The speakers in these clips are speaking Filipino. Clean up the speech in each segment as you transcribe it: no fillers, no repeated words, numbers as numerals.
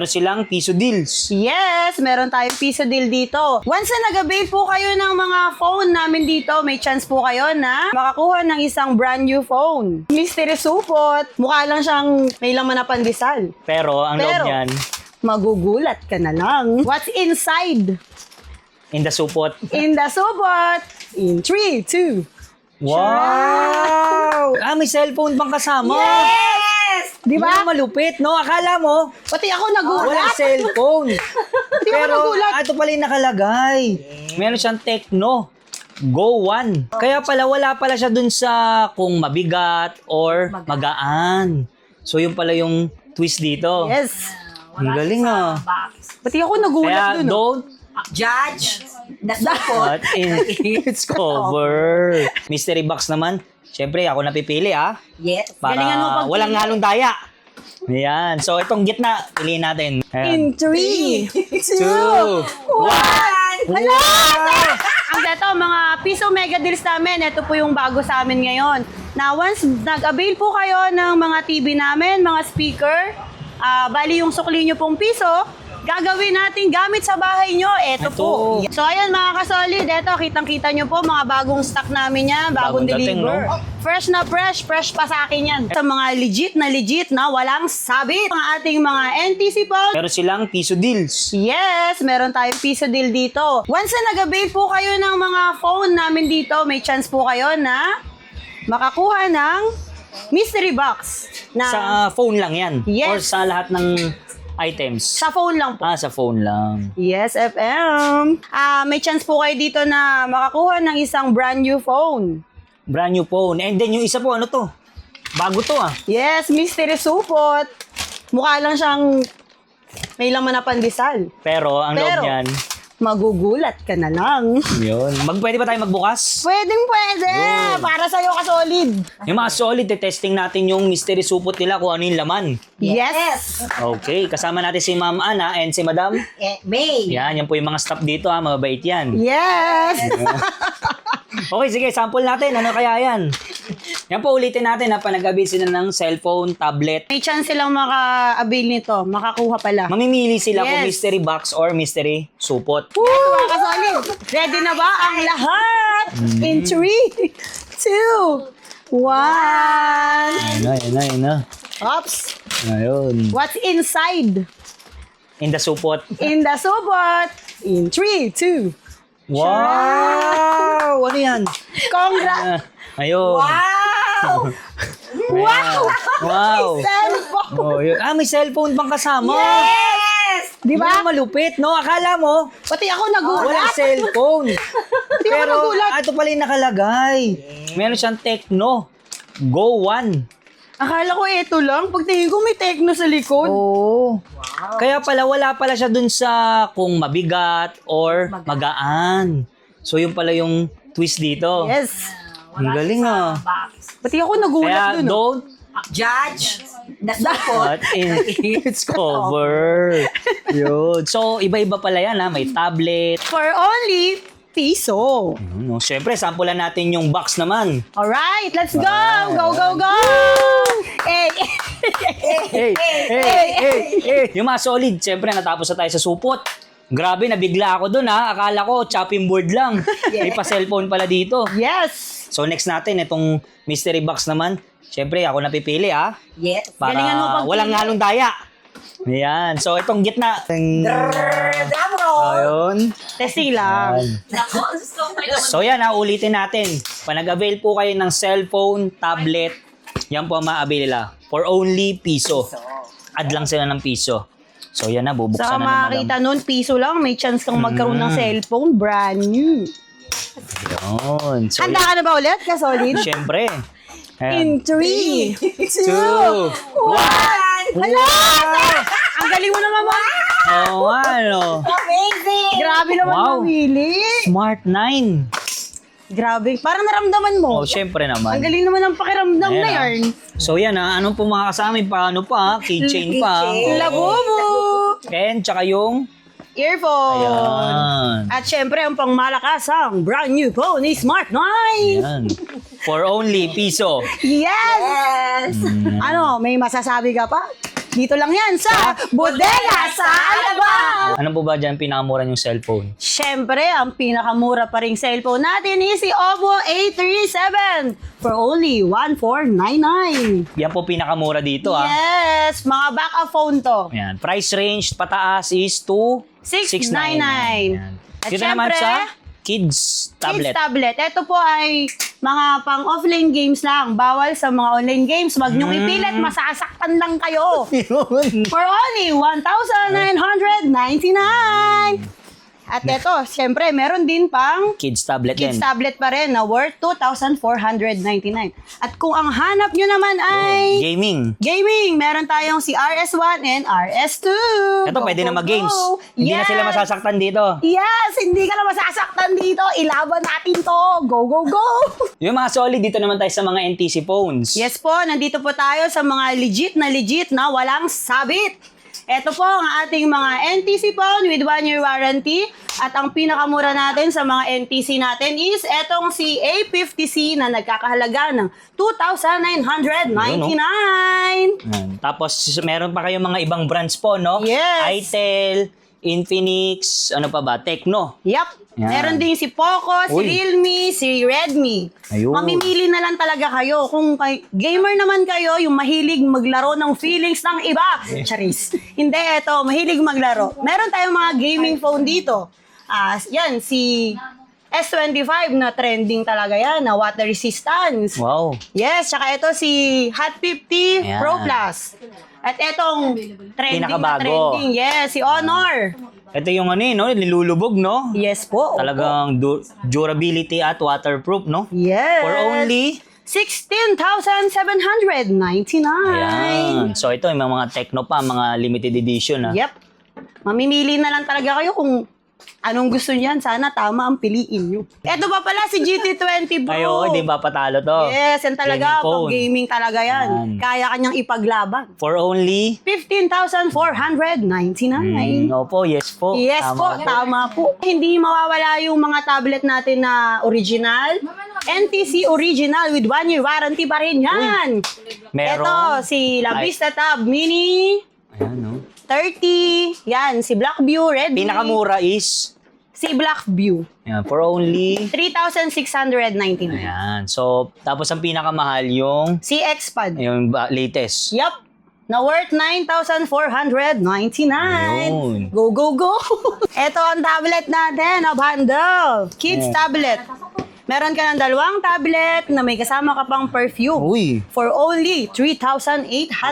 Meron silang piso deals. Yes, meron tayong piso deal dito. Once na nag-avail po kayo ng mga phone namin dito, may chance po kayo na makakuha ng isang brand new phone. Mystery supot. Mukha lang siyang may laman na pandesal. Pero ang loob niyan, Magugulat ka na lang. What's inside? in the supot. In the supot. In 3, 2. Wow! May cellphone pang kasama. Yes! Di ba? Yan, malupit, no? Akala mo, Pati ako nagulat. walang cellphone. Di ako Pero nagulat. ito pala yung nakalagay. Meron siyang Tecno Go 1. Kaya pala wala pala siya dun sa kung mabigat or magaan. So yun pala yung twist dito. Yes. Ang galing ah. Pati ako nagulat Kaya dun. don't Judge the support. put in its cover. Mystery box naman. Siyempre ako napipili Yes. Para Galingan mo pagpili. walang halong daya. Ayan. So itong gitna, piliin natin. In Ayan. 3, 2, 2, 1. Hala! Ang ito, mga piso mega deals namin, ito po yung bago sa amin ngayon. Na once nag-avail po kayo ng mga TV namin, mga speaker, bali yung sukli nyo pong piso, gagawin natin gamit sa bahay nyo. Ito po. So ayan mga kasolid, ito kitang-kita nyo po mga bagong stock namin yan, bagong dating, deliver. no? Fresh na fresh pa sa akin yan. Sa mga legit na walang sabit. Ang ating mga NTC po. Meron silang piso deals. Yes, meron tayong piso deal dito. Once na nag-avail po kayo ng mga phone namin dito, may chance po kayo na makakuha ng mystery box. Na Sa phone lang yan? Yes. Or sa lahat ng items? sa phone lang po. Sa phone lang. Yes, FM. May chance po kayo dito na makakuha ng isang brand new phone. Brand new phone. And then yung isa po, ano to? Bago to Yes, mystery supot. Mukha lang siyang may laman na pandesal. Pero ang loob niyan, Magugulat ka na lang. yun. Pwede ba tayo magbukas? Pwede. Para sa'yo ka solid. Yung mga solid, testing natin yung mystery supot nila kung ano yung laman. Yes. Okay, kasama natin si Ma'am Ana and si Madam. May. Yan po yung mga staff dito mababait yan. Yes. Okay, sige, sample natin. Ano kaya yan? Yan po, ulitin natin panag-avail sila ng cellphone, tablet. May chance silang maka-avail nito. Makakuha pala. Mamimili sila kung Yes. mystery box or mystery supot. Woo! Mga kasolid. Ready na ba ang lahat? In 3, 2, 1. Ayun na. Oops. Ayun. What's inside? In the supot. In the supot. In 3, 2. Wow! Ano yan? Congrats. Ayun. Wow! Wow! Wow! Cellphone. Oh, yun. May cellphone pang kasama. Yes! Di ba? Yan, malupit, no? Akala mo, Pati ako nagulat. walang cellphone. Di ako Pero nagulat. ito pala yung nakalagay. Meron siyang Tecno Go 1. Akala ko ito lang. Pagtingin ko may Tecno sa likod. Oo. Kaya pala wala pala siya dun sa kung mabigat or magaan. So yun pala yung twist dito. Yes. Ang galing Pati ako nagulat Kaya dun. don't Judge the support. put in its cover. Yun. So iba-iba pala yan May tablet. For only piso. No, syempre, sampulan natin yung box naman. Alright, let's go! Go! Eh, Hey. Yung mga solid, syempre natapos na tayo sa supot. Grabe, nabigla ako dun Akala ko chopping board lang. May pa-cellphone pala dito. yes! So next natin, itong mystery box naman. Syempre, ako napipili Yes. Para Galingan mo pagpili. walang halong daya. Ayan. So itong gitna. Drum roll. Ayun. Testing lang. So yan ulitin natin. Panag-avail po kayo ng cellphone, tablet. Yan po ang ma-avail nila. For only piso. Add lang sila ng piso. So yan bubuksan Saka na naman. makakita nun, piso lang, may chance kang magkaroon ng cellphone, brand new. Yun. So Handa ka na ba ulit, kasolid? syempre. In 3, 2, 1. Hala! Ang galing mo naman, ma! Amazing! Grabe naman Wow. mamili. Smart 9. Grabe. Parang naramdaman mo. Syempre Ang naman. galing naman ng pakiramdam Ayan, na yan. So yan anong po mga kasama? Paano pa? Keychain pa. Keychain. Labubo! And tsaka yung Earphone. Ayan. At syempre, ang pangmalakasang brand new phone ni Smart 9. Yan. For only piso. Yes! Yes! Ano, may masasabi ka pa? Dito lang yan sa Bodega sa Alabang. Ano po ba dyan pinakamura yung cellphone? Siyempre, ang pinakamura pa ring cellphone natin is si Oppo A37 for only 1499. Yan po pinakamura dito Yes, mga backup phone to. Ayan. Price range pataas is to 699. Ayan. At Dito naman syempre, sa kids tablet. Kids tablet. Ito po ay mga pang offline games lang. Bawal sa mga online games. Wag niyong ipilit, masasaktan lang kayo. For only 1,999. At ito, syempre, meron din pang Kids tablet kids din. tablet pa rin na worth 2,499. At kung ang hanap nyo naman ay Gaming. gaming, meron tayong si RS1 and RS2. Ito, Go, pwede na go, mag-games. go. Hindi na sila Yes. masasaktan dito. Yes, hindi ka na masasaktan dito. Ilaban natin to. Go, go, go. Yung mga solid, dito naman tayo sa mga NTC phones. Yes po, nandito po tayo sa mga legit na walang sabit. Ito po ang ating mga NTC phone with 1-year warranty. At ang pinakamura natin sa mga NTC natin is etong si A50C na nagkakahalaga ng 2,999. Ayan. Tapos, meron pa kayong mga ibang brands po, no? Yes. Itel, Infinix, ano pa ba? Tecno. Yep. Yan. Meron din si Poco, si Uy. Realme, si Redmi. Ayun. Mamimili na lang talaga kayo. Kung gamer naman kayo, yung mahilig maglaro ng feelings ng iba. Charis. Hindi, eto, mahilig maglaro. Meron tayong mga gaming phone dito. Yan, si S25 na trending talaga yan, na water resistance. Wow. Yes, tsaka ito si Hot 50 Ayan. Pro Plus. At etong trending na Pinakabago. trending, yes, si Honor. Ito yung ano no? Nilulubog, no? Yes po. Talagang durability at waterproof, no? Yes. For only 16,799. Ayan. So ito, yung mga Tecno pa, mga limited edition. Yep. Mamimili na lang talaga kayo kung anong gusto niyan. Sana tama ang piliin nyo. Ito pa pala si GT20 Pro. Ayo, di ba patalo to? Yes, yan talaga. Gaming phone. Pag gaming talaga yan. Yan. Kaya kanyang ipaglaban. For only 15,499. Opo, yes po. Yes Tama po, tama po. Hindi mawawala yung mga tablet natin na original. NTC original with 1-year warranty pa rin yan. Meron. Ito, si La Vista Tab Mini Ayan, no? 30. Yan, si Blackview Redmi. Pinakamura is Si Blackview. ayan, for only 3,699. ayan. So, tapos ang pinakamahal yung Si Xpad. latest. Yup. Na worth 9,499. Ayun. Go, go, go. Ito ang tablet natin, a bundle. Kids Yeah. tablet. Meron ka ng dalawang tablet na may kasama ka pang perfume. Uy. For only 3,899.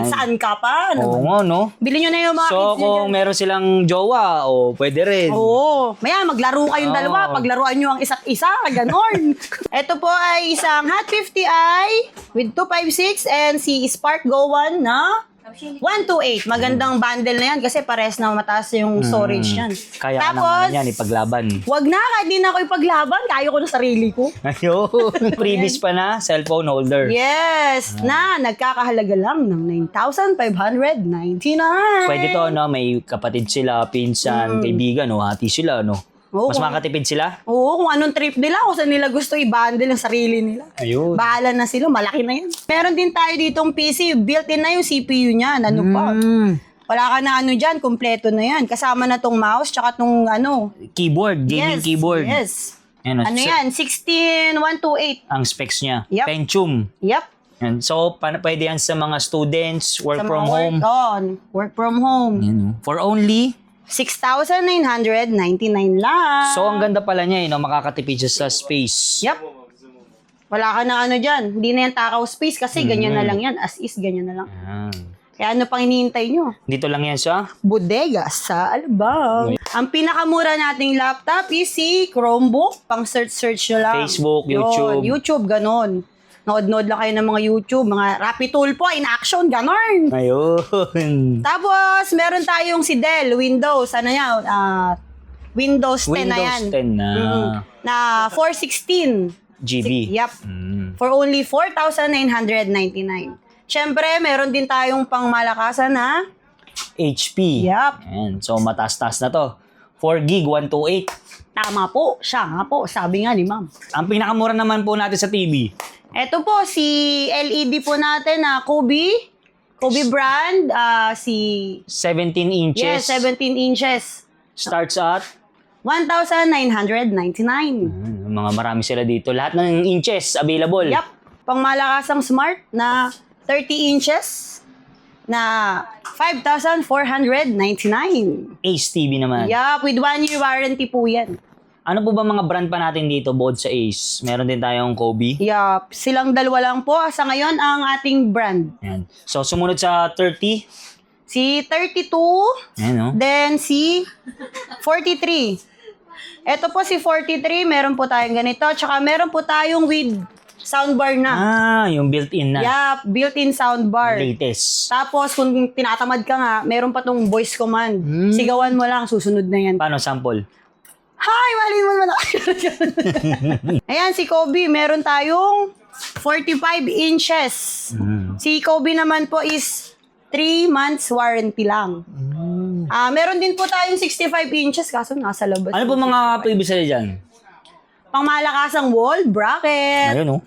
Saan ka pa? Oo nga, no? Bili nyo na yung mga So, kids nyo kung dyan. meron silang jowa, pwede rin. Oo. Maya, maglaro kayong dalawa. Oo. Paglaruan nyo ang isa't isa. Ganon. Ito po ay isang Hot 50i with 256 and si Spark Go 1 na 128. Magandang bundle na yan kasi pares na mataas yung storage yan. Kaya ka Tapos, naman yan, ipaglaban. wag na, kahit di na ako ipaglaban. Kaya ko na sarili ko. Ayun. Previous pa na, cellphone holder. Yes, na nagkakahalaga lang ng 9,599. Pwede to, no? May kapatid sila, pinsan, kaibigan, no? Hati sila, no? Oo, Mas kung- makatipid sila? Oo, kung anong trip nila, kung saan nila gusto i-bundle ang sarili nila. Ayun. Bahala na sila, malaki na yan. Meron din tayo ditong PC, built-in na yung CPU niyan. Ano pa? Wala ka na ano dyan, kompleto na yan. Kasama na tong mouse, tsaka tong ano. Keyboard, gaming keyboard. Yes. Yan, Ano yan? 16,128. Ang specs niya. Yep. Pentium. Yep. Yan. So, pwede yan sa mga students, work Sa from mga home. Work from home. Yan, no? For only 6,999 lang. So, ang ganda pala niya, no? Makakatipid siya sa space. Yep. Wala ka na ano dyan. Hindi na yan takaw space kasi ganyan na lang yan. As is, ganyan na lang. Yan. Kaya ano pang hinihintay nyo? Dito lang yan siya. Bodega sa Alabang. Ang pinakamura nating laptop is si Chromebook. Pang search nyo lang. Facebook, Yun, YouTube. YouTube, ganon. Nood-nood lang kayo ng mga YouTube, mga Rappi Tulpo, in action, ganon. Ayun. Tapos, meron tayong si Dell, Windows, ano yan? Windows 10 na yan. Windows 10 na. Na 416 GB. Yep. Mm. For only 4,999. Siyempre, meron din tayong pangmalakasan na HP. Yup. Ayan. So, mataas-taas na to. 4 gig, 128. tama po. Siya nga po. Sabi nga ni ma'am. Ang pinakamura naman po natin sa TV. Ito po, si LED po natin na Kobe Kobe brand, si... 17 inches. Yes, 17 inches. Starts at 1,999. mga marami sila dito. Lahat ng inches available. Yup. Pangmalakasang smart na 30 inches na 5,499. Ace TV naman. Yup, with 1 year warranty po yan. Ano po ba mga brand pa natin dito bukod sa Ace? Meron din tayong Kobe. Yup, silang dalawa lang po sa ngayon ang ating brand. Yan. So, sumunod sa 30. Si 32, Ayan, no? then si 43. Ito po si 43, meron po tayong ganito. Tsaka meron po tayong with soundbar na. Yung built-in na. Yup, built-in soundbar. Latest. Tapos kung tinatamad ka nga, meron pa tong voice command. Sigawan mo lang, susunod na yan. Paano sample? Hi, mali mo naman. Ayan, si Kobe, meron tayong 45 inches. Si Kobe naman po is 3 months warranty lang. Meron din po tayong 65 inches, kaso nasa labas. Ano po mga previous sila dyan? Pangmalakasang wall bracket. Ayun, no?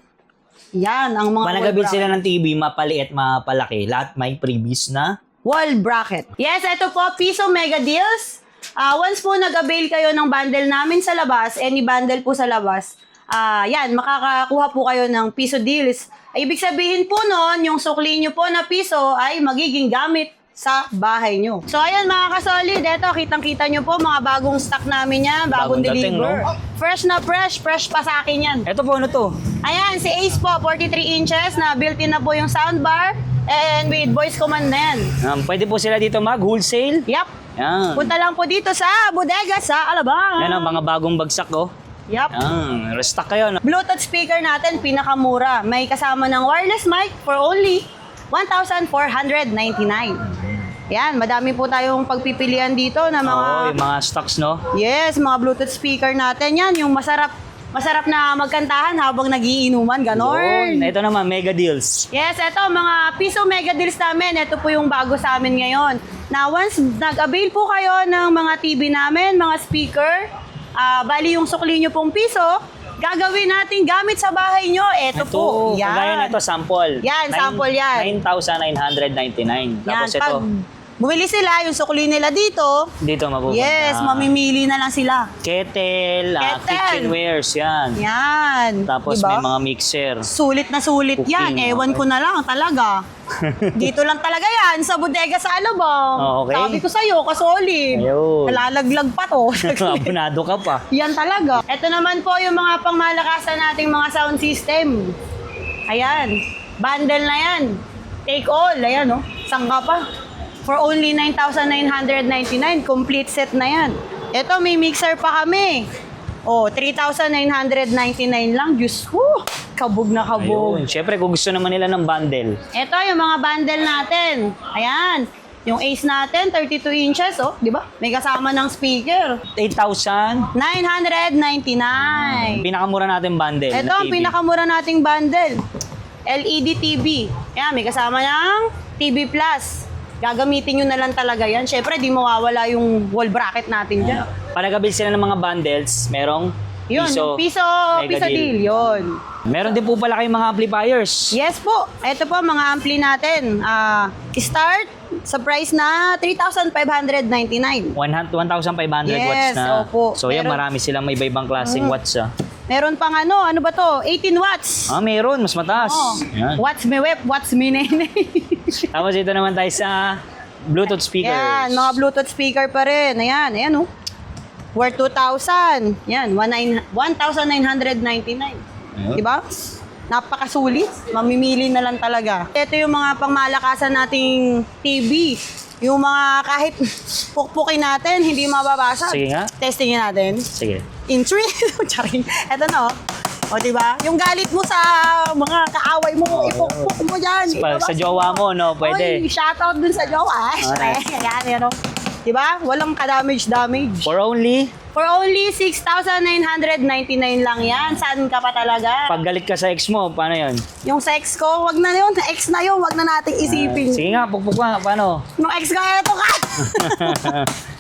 Yan, ang mga Panagabil wall sila ng TV, mapaliit, mapalaki. Lahat may previous na. wall bracket. Yes, ito po, Piso Mega Deals. Once po nag-avail kayo ng bundle namin sa labas, any bundle po sa labas, yan, makakakuha po kayo ng Piso Deals. Ibig sabihin po nun, yung sukli nyo po na piso ay magiging gamit sa bahay nyo. So, ayan mga kasolid, eto, kitang-kita nyo po, mga bagong stock namin yan, bagong dating, deliver. no? Fresh na fresh pa sa akin yan. Ito po, ano to? Ayan, si Ace po, 43 inches na built-in na po yung soundbar and with voice command na yan. Pwede po sila dito mag-wholesale. Yup. Yan. Punta lang po dito sa bodega sa Alabang. Yan ang mga bagong bagsak, oh. Yup. Yan. Restock kayo, no? Bluetooth speaker natin, pinakamura. May kasama ng wireless mic for only 1,499. Yan, madami po tayong pagpipilian dito na mga... Oo, yung mga stocks, no? Yes, mga Bluetooth speaker natin yan. Yung masarap na magkantahan habang nagiinuman, ganon. Yun. Ito naman, mega deals. Yes, eto, mga Piso Mega Deals namin. Ito po yung bago sa amin ngayon. Na once nag-avail po kayo ng mga TV namin, mga speaker, bali yung sukli nyo pong piso, gagawin natin gamit sa bahay nyo. Ito po. Yan. Kagaya na ito, sample. Yan, sample yan. 9,999. Tapos Yan, ito, pag bumili sila, yung sukli nila dito, dito mapupunta. yes, mamimili na lang sila. Kettle, Kettle. kitchenwares, yan. Yan. Tapos Diba? may mga mixer. Sulit na sulit yan. Cooking, Ewan ko na lang talaga. Dito lang talaga yan, sa bodega sa Alabang. Oh, okay. Sabi ko sa'yo, kasolid. Ayun. Nalalaglag pa to. Abunado ka pa. Yan talaga. Ito naman po yung mga pangmalakasan nating mga sound system. Ayan. Bundle na yan. Take all. Ayan, no? Sangka pa. For only 9,999. Complete set na yan. Ito, may mixer pa kami. Oh, 3,999 lang. Diyos ko. Kabog na kabog. Ayun. Siyempre, kung gusto naman nila ng bundle. Ito, yung mga bundle natin. Ayan. Yung Ace natin, 32 inches, oh. Di ba? May kasama ng speaker. 8,000. 999. Pinakamura natin bundle. Ito na ang TV. pinakamura nating bundle. LED TV. Yan, may kasama ng TV Plus. Gagamitin nyo na lang talaga yan. Siyempre, di mawawala yung wall bracket natin dyan. Panagabil sila ng mga bundles, merong Yun, piso, piso mega deal. Yun. Meron din po pala kayong mga amplifiers. Yes po. Ito po, mga ampli natin. Start sa price na 3,599. 1,500 Yes, watts na. opo. So yan, Meron- marami silang may iba-ibang klaseng watts. Meron pang ano ba to? 18 watts. Meron, mas mataas. Oh. Yan. Watts me web, watts me nene. Tapos ito naman tayo sa Bluetooth speakers. Yan, mga Bluetooth speaker pa rin. Ayan, oh. Worth 2,000. Yan, 1,999. Ayun. Diba? Napakasulit. Mamimili na lang talaga. Ito yung mga pangmalakasan nating TV. Yung mga kahit pukpukin natin, hindi mababasa. Sige nga. Testingin natin. Sige. In 3. Charing. Ito na, O, diba? Yung galit mo sa mga kaaway mo, ipukpuk mo dyan. Sa jowa mo, no? Pwede. Oy, shoutout dun sa jowa. Alright. Ayan, ano. Diba? Walang ka-damage. For only, For only 6,999 lang yan. Saan ka pa talaga? pag galit ka sa ex mo, paano yun? Yung sa ex ko, wag na yun. Ex na yun, wag na nating isipin. Sige nga, pukpuk nga, paano? Nung ex ko, eto ka!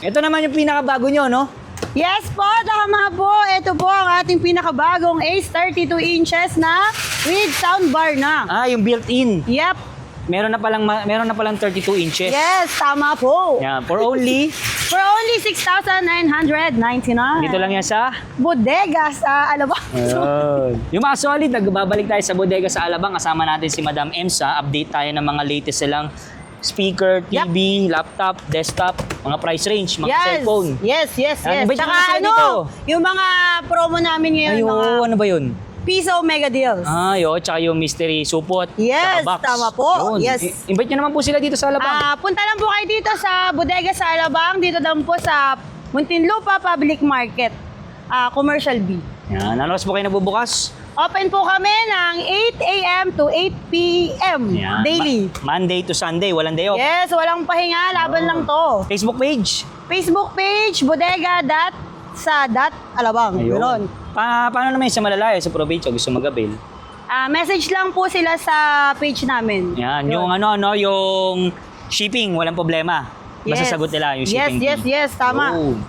Ito naman yung pinakabago nyo, no? Yes po, tama po. Ito po ang ating pinakabagong Ace 32 inches na with soundbar na. Yung built-in. Yep. meron na palang 32 inches. Yes, tama po. Yan, for only For only 6,999. dito lang yan sa Bodega sa Alabang. Ayun. Yung mga solid, nagbabalik tayo sa bodega sa Alabang. Kasama natin si Madam Emsa. Update tayo ng mga latest silang speaker, TV, laptop, desktop, mga price range, mga cellphone. Yes. Yan, invite Tsaka mo na sila ano, dito. yung mga promo namin ngayon, Ay, mga oo, ano ba yun? piso mega deals. Ay, oo, tsaka yung mystery supot. Yes, tsaka box. tama po. Yun. Yes. Invite nyo naman po sila dito sa Alabang. Punta lang po kayo dito sa Bodega sa Alabang, dito lang po sa Muntinlupa Public Market, Commercial B. Yan, ano oras po kayo nagbubukas? Open po kami ng 8 a.m. to 8 p.m. Yan. daily. Monday to Sunday, walang day off. Yes, walang pahinga, laban lang to. Facebook page. Facebook page, bodega.sa.alabang. Yun. Paano naman yung sa malalayo, sa probinsya, gusto mag-avail? Message lang po sila sa page namin. Yan, Yun. yung yung shipping, walang problema. Basta Yes. sagot nila yung shipping Yes, fee. tama. Yun.